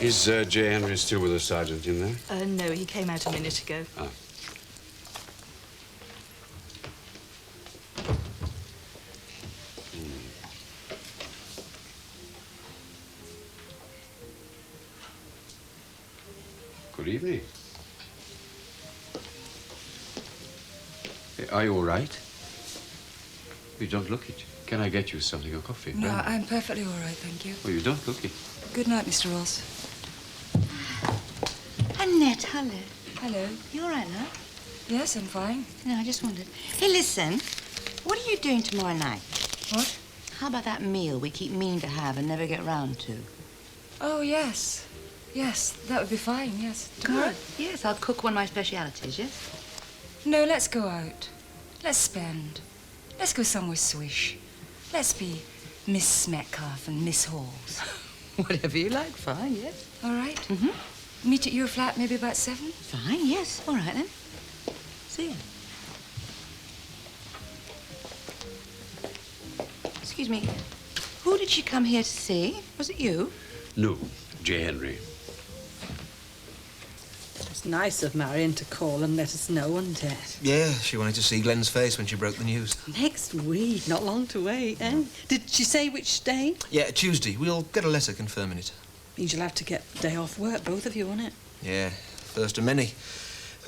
Is J. Henry still with the sergeant in there? No, he came out a minute ago. Ah. Good evening. Are you all right? You don't look it. Can I get you something, a coffee? No, I'm perfectly all right, thank you. Oh, you don't look it. Good night, Mr. Ross. Annette, hello. Hello. You all right now? Yes, I'm fine. No, I just wondered. Hey, listen. What are you doing tomorrow night? What? How about that meal we keep meaning to have and never get round to? Oh, yes. Yes, that would be fine, yes. Tomorrow? Good. Yes, I'll cook one of my specialities, yes? No, let's go out. Let's spend. Let's go somewhere swish. Let's be Miss Metcalfe and Miss Halls. Whatever you like, fine, yes. All right? Mm-hmm. Meet at your flat maybe about 7? Fine, yes. All right, then. See you. Excuse me. Who did she come here to see? Was it you? No, J. Henry. It's nice of Marion to call and let us know, wasn't it? Yeah, she wanted to see Glenn's face when she broke the news. Next week, not long to wait, eh? Did she say which day? Yeah, Tuesday. We'll get a letter confirming it. Means you'll have to get a day off work, both of you, won't it? Yeah, first of many.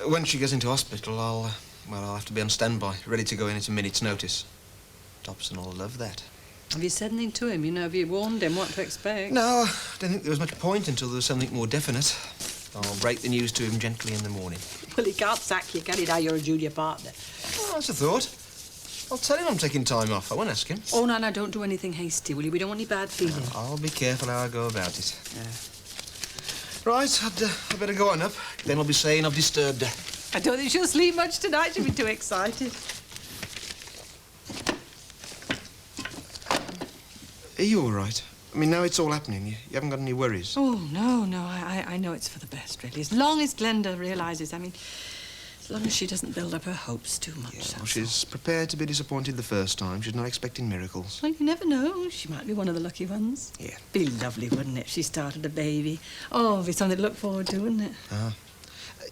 When she gets into hospital, I'll have to be on standby, ready to go in at a minute's notice. Dobson will love that. Have you said anything to him? You know, have you warned him what to expect? No, I don't think there was much point until there was something more definite. I'll break the news to him gently in the morning. Well, he can't sack you, can he, now you're a junior partner? Oh, that's a thought. I'll tell him I'm taking time off. I won't ask him. Oh, no, don't do anything hasty, will you? We don't want any bad feeling. I'll be careful how I go about it. Right, I'd better go on up. Then I'll be saying I've disturbed her. I don't think she'll sleep much tonight. She'll be too excited. Are you all right? I mean, now it's all happening. You haven't got any worries? Oh, no. I know it's for the best, really. As long as Glenda realises, I mean, as long as she doesn't build up her hopes too much. Yeah, well, she's prepared to be disappointed the first time. She's not expecting miracles. Well, you never know. She might be one of the lucky ones. Yeah. Be lovely, wouldn't it, if she started a baby? Oh, it'd be something to look forward to, wouldn't it? Ah.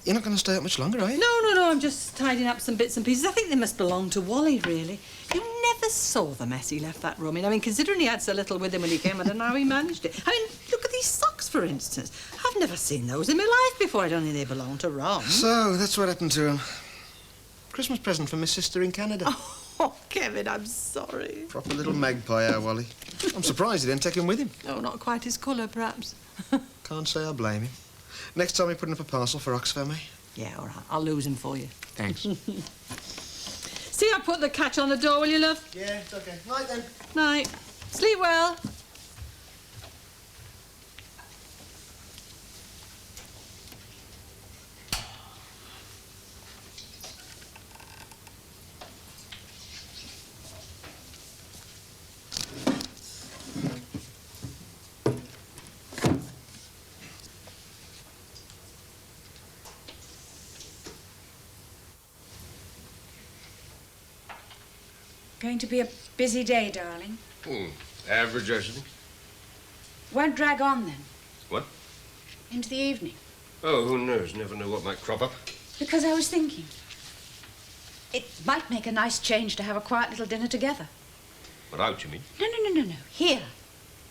You're not going to stay up much longer, are you? No. I'm just tidying up some bits and pieces. I think they must belong to Wally, really. You never saw the mess he left that room in. I mean, considering he had so little with him when he came, I don't know how he managed it. I mean, look at these socks, for instance. I've never seen those in my life before. I don't think they belong to Ron. So, that's what happened to him. Christmas present from his sister in Canada. Oh, Kevin, I'm sorry. Proper little magpie, our Wally. I'm surprised he didn't take him with him. Oh, not quite his colour, perhaps. Can't say I blame him. Next time you're putting up a parcel for Oxford, me. Yeah, all right. I'll lose him for you. Thanks. See, I put the catch on the door, will you, love? Yeah, it's okay. Night, then. Night. Sleep well. Going to be a busy day, darling. Average, I think. Won't drag on, then. What? Into the evening. Oh, who knows? Never know what might crop up. Because I was thinking. It might make a nice change to have a quiet little dinner together. What, out, you mean? No. Here.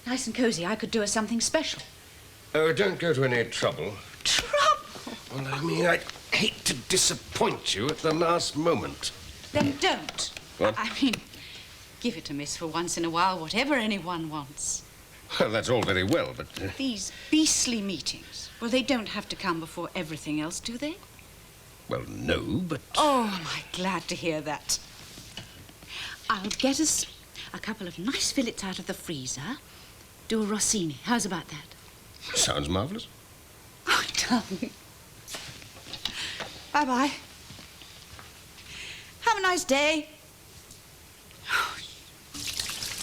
Nice and cosy. I could do us something special. Oh, don't go to any trouble. Trouble? Well, I mean, I'd hate to disappoint you at the last moment. Then don't. What? I mean, give it to Miss for once in a while, whatever anyone wants. Well, that's all very well, but... These beastly meetings, well, they don't have to come before everything else, do they? Well, no, but... Oh, am I glad to hear that. I'll get us a couple of nice fillets out of the freezer. Do a Rossini. How's about that? Sounds marvellous. Oh, darling. Bye-bye. Have a nice day.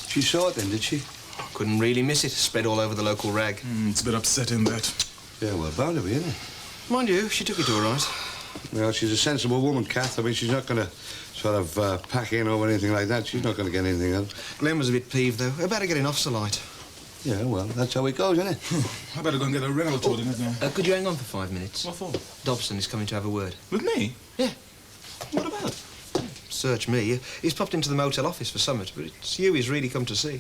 She saw it then, did she? Couldn't really miss it. Spread all over the local rag. It's a bit upsetting, that. Yeah, well, bound to be, isn't it? Mind you, she took it all right. Well, she's a sensible woman, Kath. I mean, she's not going to sort of pack in over anything like that. She's not going to get anything else. Glenn was a bit peeved, though, about her getting off so light. Yeah, well, that's how it goes, isn't it? I better go and get a rental told him now. Could you hang on for 5 minutes? What for? Dobson is coming to have a word. With me? Yeah. What about? Search me. He's popped into the motel office for summit, but it's you he's really come to see.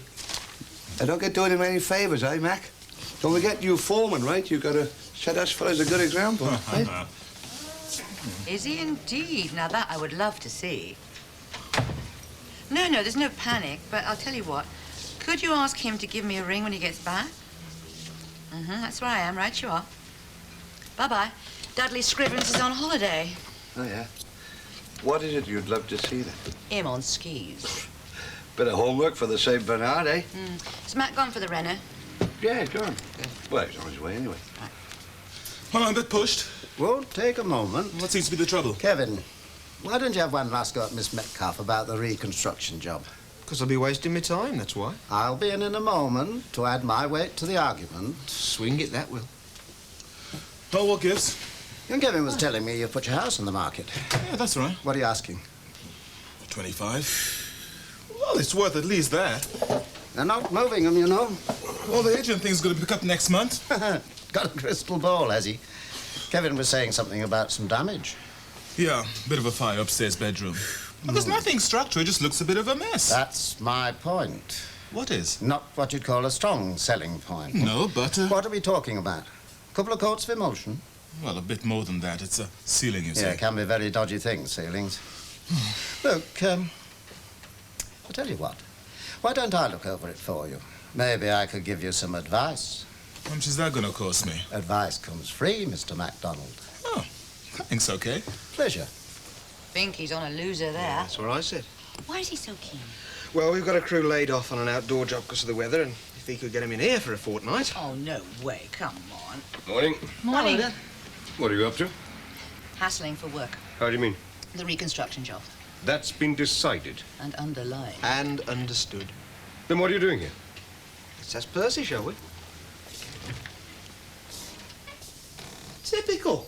I don't get doing him any favours, eh, Mac? Don't forget you foreman, right? You got to set us fellas a good example, right? Is he indeed? Now that I would love to see. No, there's no panic, but I'll tell you what. Could you ask him to give me a ring when he gets back? That's where I am, right you are. Bye-bye. Dudley Scrivens is on holiday. Oh, yeah. What is it you'd love to see, then? Him on skis. Bit of homework for the St. Bernard, eh? Is Matt gone for the Renner? Yeah, gone. Well, he's on his way anyway. Well, I'm a bit pushed. Won't take a moment. What seems to be the trouble? Kevin, why don't you have one last go at Miss Metcalfe about the reconstruction job? Because I'll be wasting my time, that's why. I'll be in a moment to add my weight to the argument. Swing it, that will. Oh, what gives? Young Kevin was telling me you put your house on the market. Yeah, that's right. What are you asking? 25. Well, it's worth at least that. They're not moving them, you know. Well, the agent thing's going to pick up next month. Got a crystal ball, has he? Kevin was saying something about some damage. Yeah, bit of a fire upstairs bedroom. Well, there's nothing structural, it just looks a bit of a mess. That's my point. What is? Not what you'd call a strong selling point. No, but... What are we talking about? A couple of coats of emulsion? Well, a bit more than that. It's a ceiling, you see. Yeah, it can be very dodgy things, ceilings. Look, I'll tell you what. Why don't I look over it for you? Maybe I could give you some advice. How much is that going to cost me? Advice comes free, Mr. MacDonald. Oh, thanks, okay. Pleasure. Think he's on a loser there. Yeah, that's what I said. Why is he so keen? Well, we've got a crew laid off on an outdoor job because of the weather, and if he could get him in here for a fortnight... Oh, no way. Come on. Morning. Morning. What are you up to? Hassling for work. How do you mean? The reconstruction job. That's been decided. And underlying. And understood. Then what are you doing here? Let's ask Percy, shall we? Typical.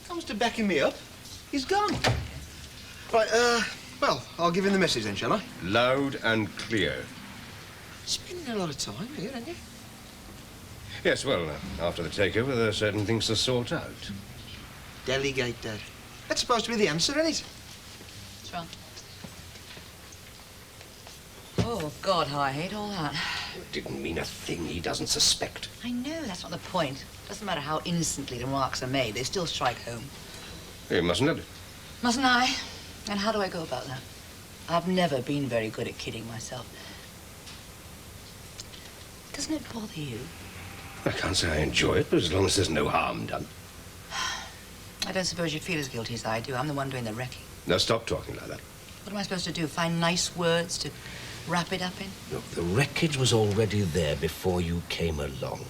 Comes to backing me up. He's gone. Right, well, I'll give him the message then, shall I? Loud and clear. Spending a lot of time here, aren't you? Yes, well, after the takeover, there are certain things to sort out. Delegate, Dad. That's supposed to be the answer, isn't it? What's wrong? Oh, God, how I hate all that. It didn't mean a thing. He doesn't suspect. I know, that's not the point. Doesn't matter how innocently the remarks are made, they still strike home. You mustn't have it. Mustn't I? And how do I go about that? I've never been very good at kidding myself. Doesn't it bother you? I can't say I enjoy it, but as long as there's no harm done. I don't suppose you'd feel as guilty as I do. I'm the one doing the wrecking. Now, stop talking like that. What am I supposed to do? Find nice words to wrap it up in? Look, the wreckage was already there before you came along.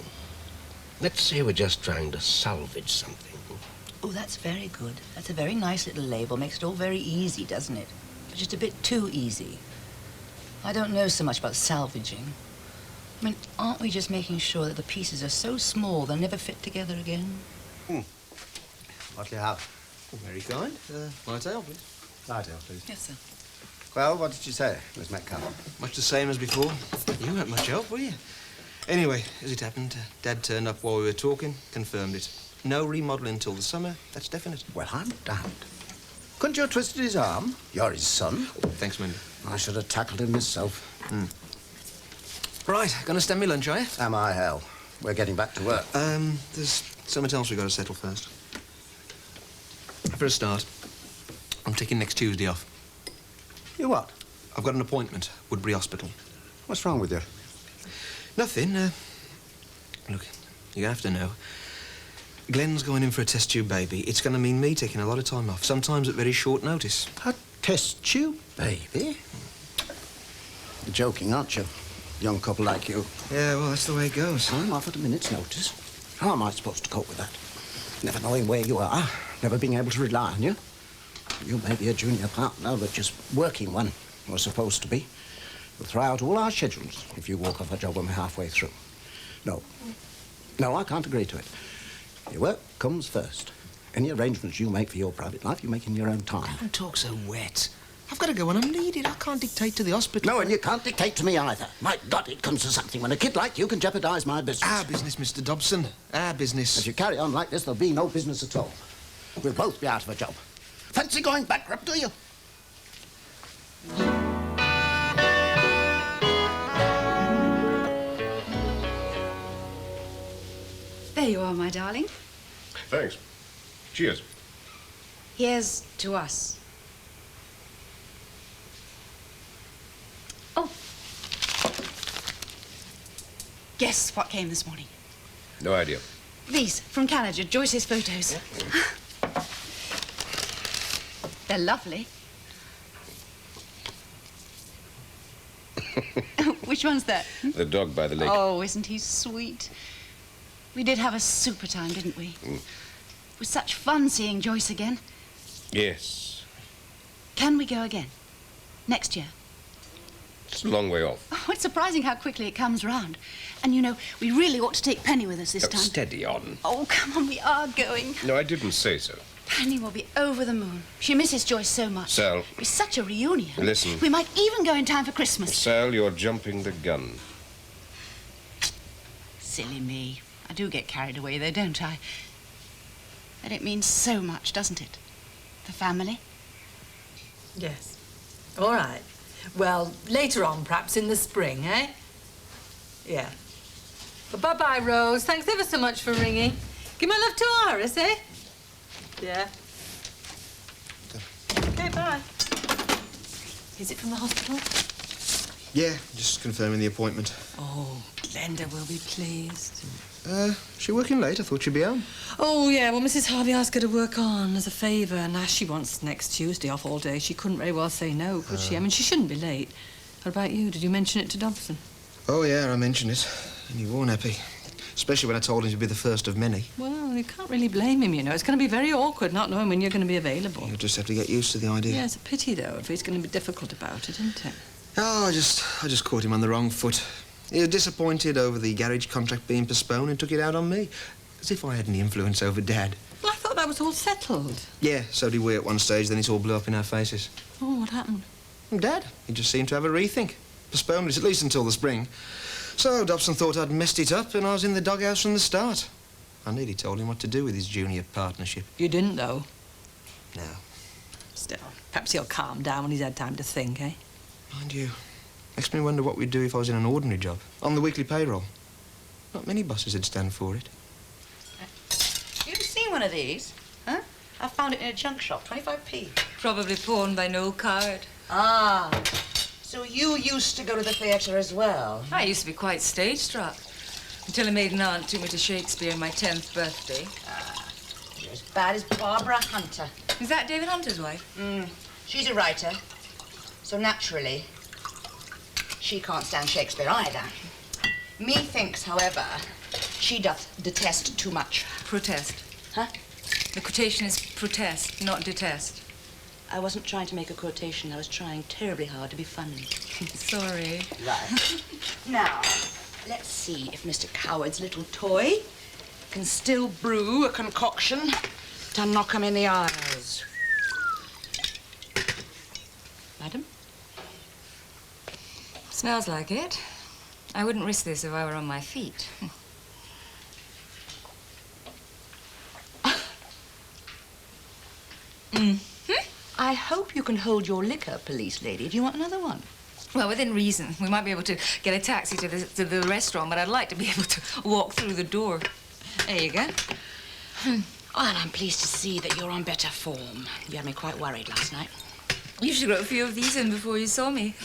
Let's say we're just trying to salvage something. Oh, that's very good. That's a very nice little label. Makes it all very easy, doesn't it? But just a bit too easy. I don't know so much about salvaging. I mean, aren't we just making sure that the pieces are so small they'll never fit together again? What do you have? Oh, very kind. Light ale, please. Light ale, please. Yes, sir. Well, what did you say, Miss Metcalfe? Much the same as before. You weren't much help, were you? Anyway, as it happened, Dad turned up while we were talking, confirmed it. No remodelling until the summer. That's definite. Well, I'm damned. Couldn't you have twisted his arm? You're his son. Thanks, Wendy. I should have tackled him myself. Right, gonna stand me lunch, are you? Am I hell? We're getting back to work. There's something else we've got to settle first. For a start, I'm taking next Tuesday off. You what? I've got an appointment, Woodbury Hospital. What's wrong with you? Nothing. Look, you have to know. Glenn's going in for a test tube baby. It's going to mean me taking a lot of time off, sometimes at very short notice. A test tube baby? You're joking, aren't you? Young couple like you. Yeah, well, that's the way it goes. I'm off at a minute's notice. How am I supposed to cope with that? Never knowing where you are, never being able to rely on you. You may be a junior partner, but just working one. You're supposed to be. You'll throw out all our schedules if you walk off a job when we're halfway through. No. No, I can't agree to it. Your work comes first. Any arrangements you make for your private life, you make in your own time. Don't talk so wet. I've got to go when I'm needed. I can't dictate to the hospital. No, and you can't dictate to me either. My God, it comes to something when a kid like you can jeopardise my business. Our business, Mr. Dobson. Our business. If you carry on like this, there'll be no business at all. We'll both be out of a job. Fancy going bankrupt, do you? There you are, my darling. Thanks. Cheers. Here's to us. Oh. Guess what came this morning? No idea. These, from Canada, Joyce's photos. They're lovely. Which one's that? The dog by the lake. Oh, isn't he sweet? We did have a super time, didn't we? It was such fun seeing Joyce again. Yes. Can we go again? Next year? It's a long way off. Oh, it's surprising how quickly it comes round. And, you know, we really ought to take Penny with us this time. Steady on. Oh, come on, we are going. No, I didn't say so. Penny will be over the moon. She misses Joyce so much. Sal. It'll be such a reunion. Listen. We might even go in time for Christmas. Sal, you're jumping the gun. Silly me. I do get carried away, though, don't I? And it means so much, doesn't it? The family. Yes. All right. Well, later on, perhaps in the spring, eh? Yeah. But bye-bye, Rose. Thanks ever so much for ringing. Give my love to Iris, eh? Yeah. Okay, bye. Is it from the hospital? Yeah, just confirming the appointment. Oh, Glenda will be pleased. She working late? I thought she'd be home. Oh, yeah, well, Mrs. Harvey asked her to work on as a favour, and as she wants next Tuesday off all day, she couldn't very well say no, could she? I mean, she shouldn't be late. What about you? Did you mention it to Dobson? Oh, yeah, I mentioned it. And he warned Eppie. Especially when I told him to be the first of many. Well, you can't really blame him, you know. It's going to be very awkward not knowing when you're going to be available. You'll just have to get used to the idea. Yeah, it's a pity, though, if he's going to be difficult about it, isn't it? Oh, I just caught him on the wrong foot. He was disappointed over the garage contract being postponed and took it out on me. As if I had any influence over Dad. Well, I thought that was all settled. Yeah, so did we at one stage, then it all blew up in our faces. Oh, what happened? Dad, he just seemed to have a rethink. Postponed it at least until the spring. So Dobson thought I'd messed it up and I was in the doghouse from the start. I nearly told him what to do with his junior partnership. You didn't, though? No. Still, perhaps he'll calm down when he's had time to think, eh? Mind you, makes me wonder what we'd do if I was in an ordinary job, on the weekly payroll. Not many bosses would stand for it. You ever seen one of these? Huh? I found it in a junk shop, 25p. Probably pawned by an old coward. Ah, so you used to go to the theatre as well? I used to be quite stage-struck. Until a maiden aunt took me to Shakespeare on my 10th birthday. You're as bad as Barbara Hunter. Is that David Hunter's wife? She's a writer, so naturally, she can't stand Shakespeare either. Methinks, however, she doth detest too much. Protest. Huh? The quotation is protest, not detest. I wasn't trying to make a quotation. I was trying terribly hard to be funny. Sorry. Right. Now, let's see if Mr. Coward's little toy can still brew a concoction to knock him in the eyes. Madam? Smells like it. I wouldn't risk this if I were on my feet. I hope you can hold your liquor, police lady. Do you want another one? Well, within reason. We might be able to get a taxi to the restaurant, but I'd like to be able to walk through the door. There you go. Oh, and I'm pleased to see that you're on better form. You had me quite worried last night. You should have got a few of these in before you saw me.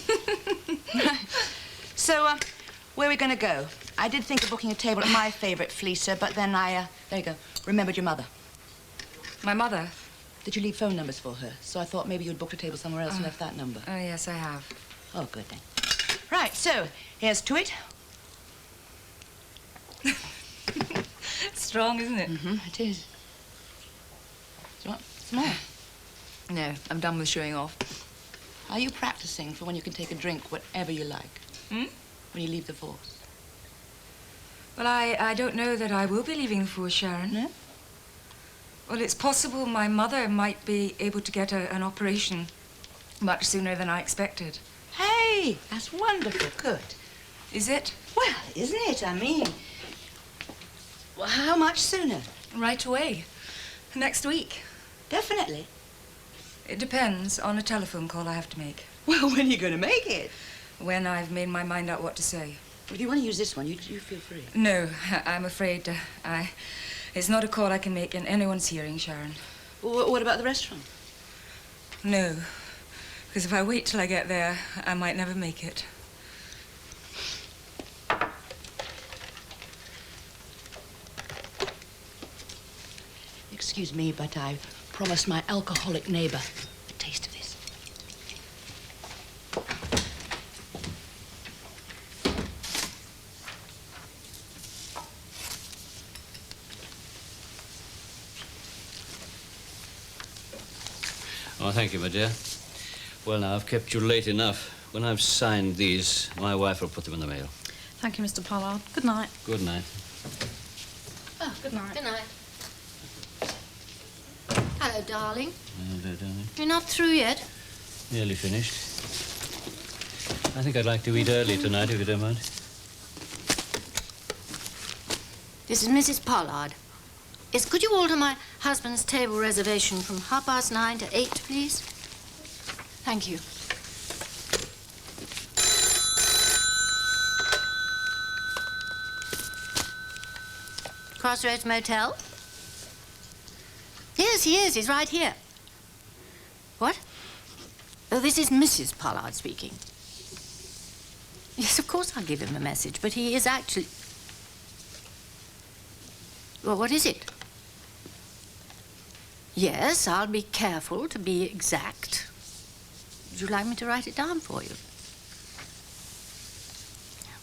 So, where are we going to go? I did think of booking a table at my favourite fleecer, but then there you go, remembered your mother. My mother? Did you leave phone numbers for her? So I thought maybe you'd booked a table somewhere else and left that number. Oh, yes, I have. Oh, good then. Right, so, here's to it. Strong, isn't it? It is. Do you want some more? No, I'm done with showing off. Are you practicing for when you can take a drink whatever you like? When you leave the force? Well, I don't know that I will be leaving the force, Sharon. No? Well, it's possible my mother might be able to get an operation Much sooner than I expected. Hey, that's wonderful. Good. Is it? Well, isn't it? I mean, well, how much sooner? Right away. Next week. Definitely. It depends on a telephone call I have to make. Well, when are you going to make it? When I've made my mind up what to say. Well, if you want to use this one, you feel free. No, I'm afraid it's not a call I can make in anyone's hearing, Sharon. Well, what about the restaurant? No, because if I wait till I get there, I might never make it. Excuse me, but I promised my alcoholic neighbor a taste of this. Oh, thank you, my dear. Well, now, I've kept you late enough. When I've signed these, my wife will put them in the mail. Thank you, Mr. Pollard. Good night. Good night. Oh, good night. Good night. Hello, darling. Hello, darling. You're not through yet? Nearly finished. I think I'd like to eat early tonight, if you don't mind. This is Mrs. Pollard. Could you alter my husband's table reservation from 9:30 to 8, please? Thank you. Crossroads Motel? Yes, he is. He's right here. What? Oh, this is Mrs. Pollard speaking. Yes, of course I'll give him a message, but he is actually... Well, what is it? Yes, I'll be careful to be exact. Would you like me to write it down for you?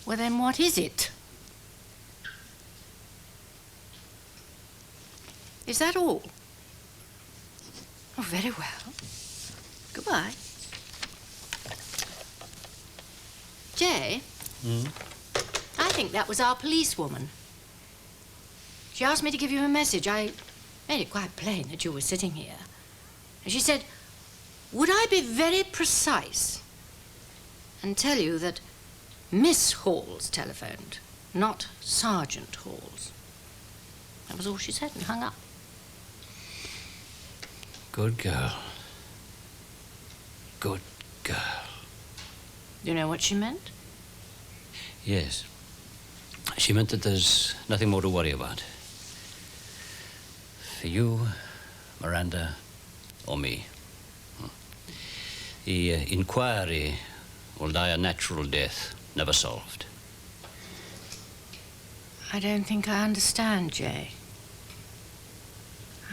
Well, then what is it? Is that all? Oh, very well. Goodbye. Jay? I think that was our policewoman. She asked me to give you a message. I made it quite plain that you were sitting here. And she said, would I be very precise and tell you that Miss Hall's telephoned, not Sergeant Hall's? That was all she said and hung up. Good girl. Good girl. You know what she meant? Yes. She meant that there's nothing more to worry about. For you, Miranda, or me. The inquiry will die a natural death, never solved. I don't think I understand, Jay.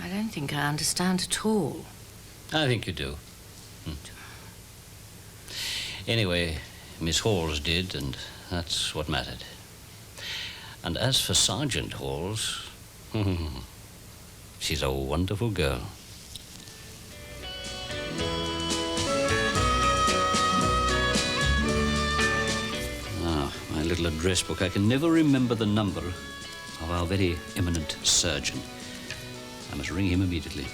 I don't think I understand at all. I think you do. Anyway, Miss Hall's did, and that's what mattered. And as for Sergeant Hall's, she's a wonderful girl. Ah, my little address book. I can never remember the number of our very eminent surgeon. I must ring him immediately.